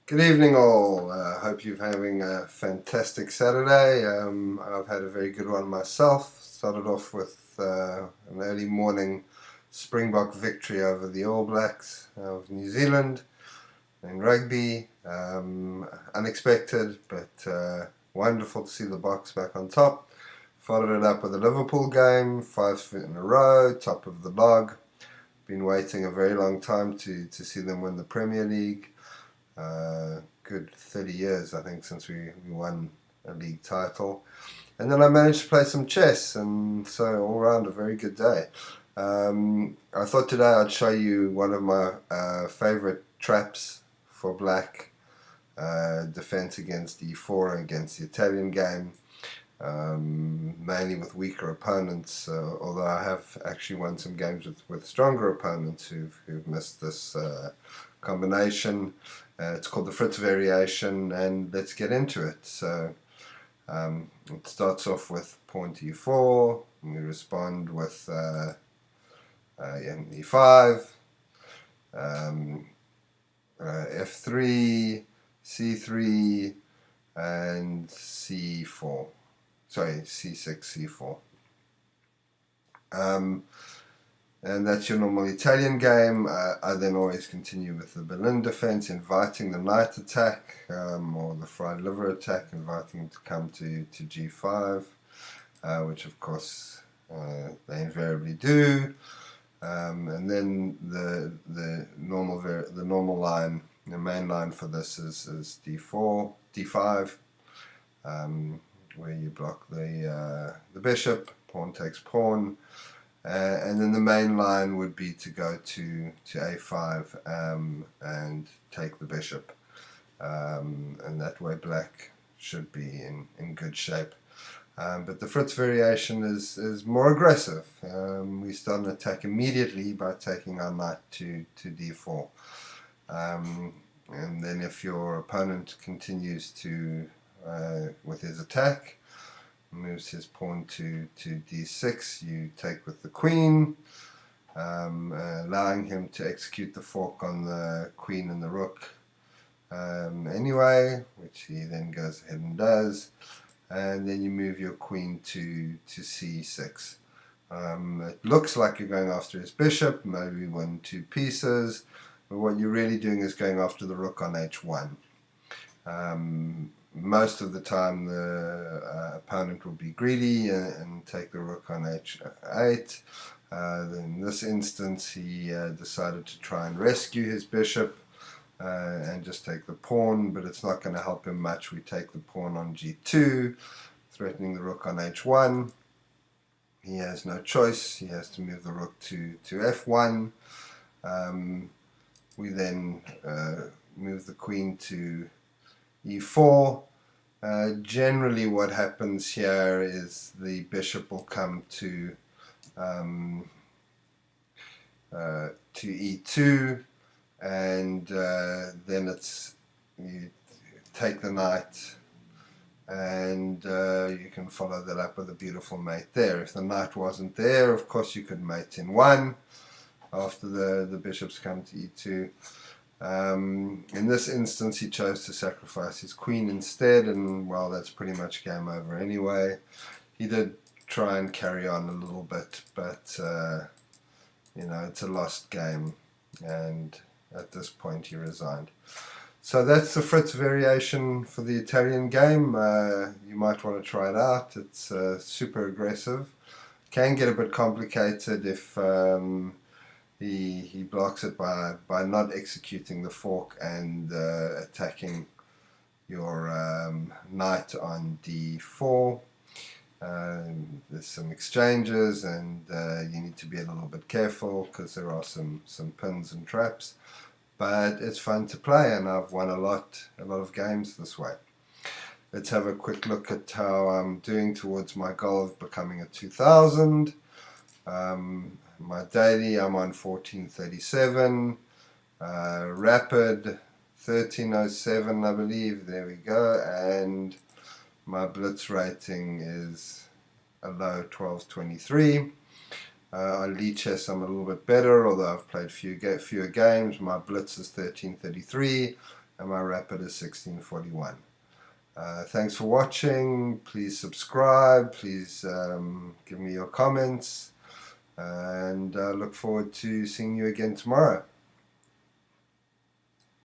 Good evening, all. Hope you're having a fantastic Saturday. I've had a very good one myself. Started off with an early morning Springbok victory over the All Blacks of New Zealand in rugby. Unexpected, but wonderful to see the Boks back on top. Followed it up with a Liverpool game, 5 in a row, top of the log. Been waiting a very long time to see them win the Premier League. Good 30 years, I think, since we won a league title. And then I managed to play some chess, and so all around a very good day. I thought today I'd show you one of my favorite traps for black defense against e4 against the Italian game. Mainly with weaker opponents, although I have actually won some games with stronger opponents who've missed this combination. It's called the Fritz Variation, and let's get into it. So it starts off with pawn to e4, and we respond with e5, f3, c3, and c4. Sorry, c6, c4. And that's your normal Italian game. I then always continue with the Berlin defense, inviting the knight attack, or the fried liver attack, inviting him to come to g5, which of course they invariably do. And then the normal line, the main line for this is d4, d5, where you block the bishop, pawn takes pawn. And then the main line would be to go to a5 and take the bishop, and that way black should be in good shape. But the Fritz variation is more aggressive. We start an attack immediately by taking our knight to d4, and then if your opponent continues to with his attack, moves his pawn to d6, you take with the queen, allowing him to execute the fork on the queen and the rook anyway, which he then goes ahead and does, and then you move your queen to c6. It looks like you're going after his bishop, maybe win two pieces, but what you're really doing is going after the rook on h1. Most of the time the opponent will be greedy and take the rook on h8. In this instance he decided to try and rescue his bishop and just take the pawn, but it's not going to help him much. We take the pawn on g2, threatening the rook on h1. He has no choice, he has to move the rook to f1. We then move the queen to e4. Generally what happens here is the bishop will come to e2, and then you take the knight, and you can follow that up with a beautiful mate there. If the knight wasn't there, of course you could mate in 1 after the bishops come to e2. In this instance he chose to sacrifice his queen instead, and well, that's pretty much game over anyway. He did try and carry on a little bit, but you know, it's a lost game, and at this point he resigned. So that's the Fritz variation for the Italian game. You might want to try it out. It's super aggressive. Can get a bit complicated if he blocks it by not executing the fork and attacking your knight on d4. There's some exchanges, and you need to be a little bit careful because there are some pins and traps. But it's fun to play, and I've won a lot of games this way. Let's have a quick look at how I'm doing towards my goal of becoming a 2000. My daily, I'm on 1437, rapid 1307, I believe, there we go, and my blitz rating is a low 1223. On Lichess I'm a little bit better, although I've played fewer games. My blitz is 1333, and my rapid is 1641. Thanks for watching. Please subscribe. Please give me your comments. And look forward to seeing you again tomorrow.